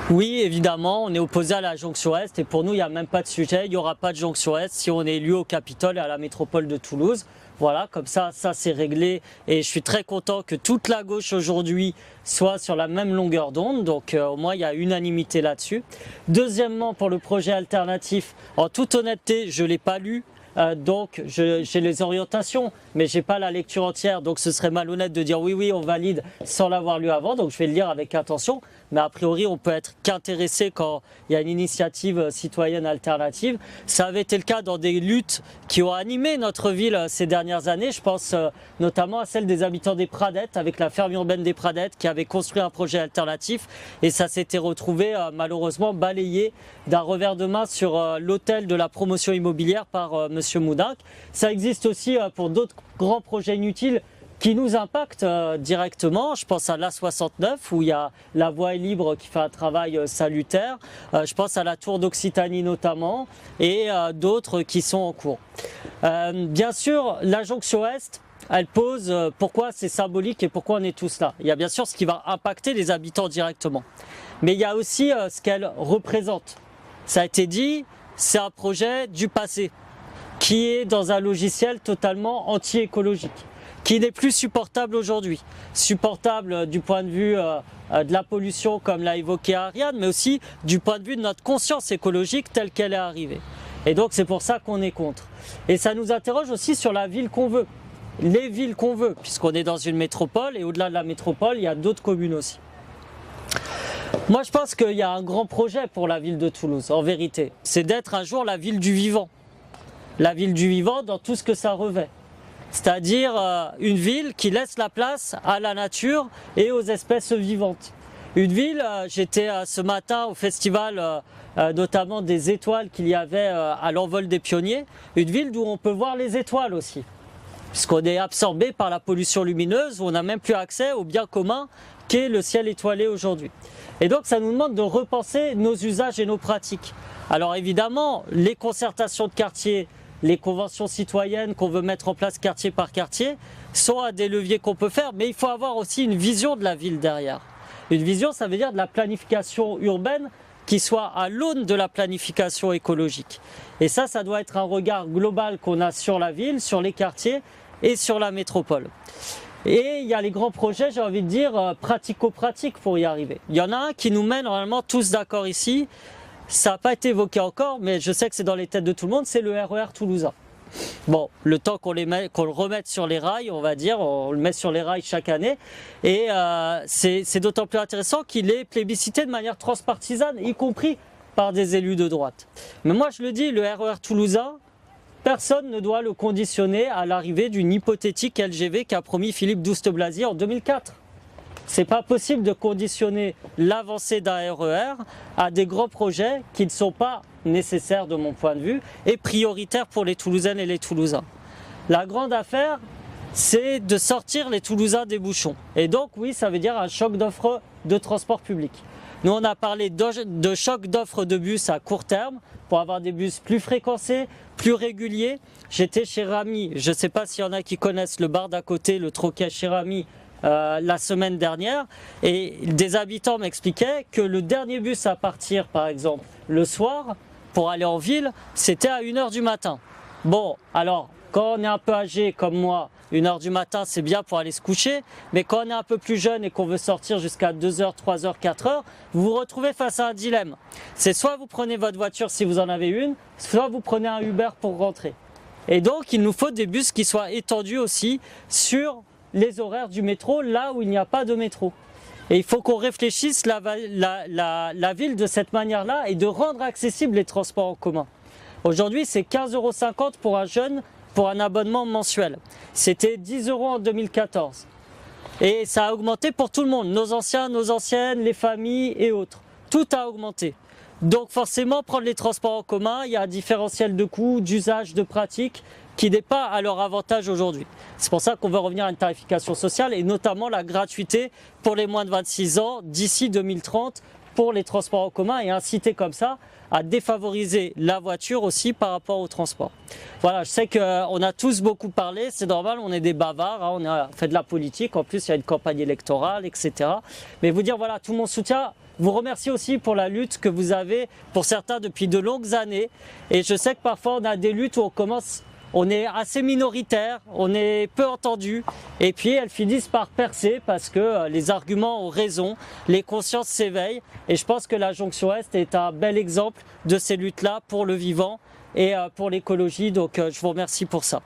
Oui, évidemment, on est opposé à la jonction Est et pour nous, il n'y a même pas de sujet, il n'y aura pas de jonction Est si on est élu au Capitole et à la métropole de Toulouse. Voilà, comme ça c'est réglé et je suis très content que toute la gauche aujourd'hui soit sur la même longueur d'onde, donc au moins il y a unanimité là-dessus. Deuxièmement, pour le projet alternatif, en toute honnêteté, je ne l'ai pas lu. Donc j'ai les orientations, mais j'ai pas la lecture entière, donc ce serait malhonnête de dire oui, on valide sans l'avoir lu avant, donc je vais le lire avec attention. Mais a priori, on peut être qu'intéressé quand il y a une initiative citoyenne alternative. Ça avait été le cas dans des luttes qui ont animé notre ville ces dernières années. Je pense notamment à celle des habitants des Pradettes, avec la ferme urbaine des Pradettes, qui avait construit un projet alternatif. Et ça s'était retrouvé malheureusement balayé d'un revers de main sur l'autel de la promotion immobilière par Monsieur Moudinque. Ça existe aussi pour d'autres grands projets inutiles qui nous impacte directement. Je pense à l'A69 où il y a la voie est libre qui fait un travail salutaire. Je pense à la Tour d'Occitanie notamment et d'autres qui sont en cours. Bien sûr, la jonction Est, elle pose pourquoi c'est symbolique et pourquoi on est tous là. Il y a bien sûr ce qui va impacter les habitants directement. Mais il y a aussi ce qu'elle représente. Ça a été dit, c'est un projet du passé qui est dans un logiciel totalement anti-écologique, qui n'est plus supportable aujourd'hui. Supportable du point de vue de la pollution, comme l'a évoqué Ariane, mais aussi du point de vue de notre conscience écologique telle qu'elle est arrivée. Et donc c'est pour ça qu'on est contre. Et ça nous interroge aussi sur la ville qu'on veut, les villes qu'on veut, puisqu'on est dans une métropole, et au-delà de la métropole, il y a d'autres communes aussi. Moi je pense qu'il y a un grand projet pour la ville de Toulouse, en vérité. C'est d'être un jour la ville du vivant. La ville du vivant dans tout ce que ça revêt. C'est-à-dire une ville qui laisse la place à la nature et aux espèces vivantes. Une ville, j'étais ce matin au festival notamment des étoiles qu'il y avait à l'envol des pionniers, une ville d'où on peut voir les étoiles aussi. Puisqu'on est absorbé par la pollution lumineuse, où on n'a même plus accès au bien commun qu'est le ciel étoilé aujourd'hui. Et donc ça nous demande de repenser nos usages et nos pratiques. Alors évidemment, les concertations de quartier, les conventions citoyennes qu'on veut mettre en place quartier par quartier sont à des leviers qu'on peut faire, mais il faut avoir aussi une vision de la ville derrière. Une vision, ça veut dire de la planification urbaine qui soit à l'aune de la planification écologique. Et ça doit être un regard global qu'on a sur la ville, sur les quartiers et sur la métropole. Et il y a les grands projets, j'ai envie de dire, pratico-pratiques pour y arriver. Il y en a un qui nous met normalement tous d'accord ici. Ça n'a pas été évoqué encore, mais je sais que c'est dans les têtes de tout le monde, c'est le RER toulousain. Bon, le temps qu'on le remette sur les rails, on va dire, on le met sur les rails chaque année, et c'est d'autant plus intéressant qu'il est plébiscité de manière transpartisane, y compris par des élus de droite. Mais moi je le dis, le RER toulousain, personne ne doit le conditionner à l'arrivée d'une hypothétique LGV qu'a promis Philippe Douste-Blazy en 2004. C'est pas possible de conditionner l'avancée d'un RER à des grands projets qui ne sont pas nécessaires de mon point de vue et prioritaires pour les Toulousaines et les Toulousains. La grande affaire, c'est de sortir les Toulousains des bouchons. Et donc oui, ça veut dire un choc d'offres de transport public. Nous on a parlé de choc d'offres de bus à court terme pour avoir des bus plus fréquencés, plus réguliers. J'étais chez Rami, je ne sais pas s'il y en a qui connaissent le bar d'à côté, le Troquet chez Rami, la semaine dernière, et des habitants m'expliquaient que le dernier bus à partir par exemple le soir pour aller en ville, c'était à 1h du matin. Bon, alors quand on est un peu âgé comme moi, 1h du matin c'est bien pour aller se coucher, mais quand on est un peu plus jeune et qu'on veut sortir jusqu'à 2h, 3h, 4h, vous vous retrouvez face à un dilemme. C'est soit vous prenez votre voiture si vous en avez une, soit vous prenez un Uber pour rentrer. Et donc il nous faut des bus qui soient étendus aussi sur les horaires du métro, là où il n'y a pas de métro. Et il faut qu'on réfléchisse la ville de cette manière-là et de rendre accessibles les transports en commun. Aujourd'hui, c'est 15,50 € pour un jeune pour un abonnement mensuel. C'était 10 € en 2014. Et ça a augmenté pour tout le monde, nos anciens, nos anciennes, les familles et autres. Tout a augmenté. Donc forcément, prendre les transports en commun, il y a un différentiel de coûts, d'usage, de pratiques qui n'est pas à leur avantage aujourd'hui. C'est pour ça qu'on veut revenir à une tarification sociale et notamment la gratuité pour les moins de 26 ans d'ici 2030 pour les transports en commun et inciter comme ça à défavoriser la voiture aussi par rapport au transport. Voilà, je sais qu'on a tous beaucoup parlé, c'est normal, on est des bavards, hein, on a fait de la politique, en plus il y a une campagne électorale, etc. Mais vous dire voilà, tout mon soutien, vous remercier aussi pour la lutte que vous avez, pour certains, depuis de longues années. Et je sais que parfois on a des luttes où on est assez minoritaire, on est peu entendu, et puis elles finissent par percer parce que les arguments ont raison, les consciences s'éveillent, et je pense que la Jonction Est est un bel exemple de ces luttes-là pour le vivant et pour l'écologie, donc je vous remercie pour ça.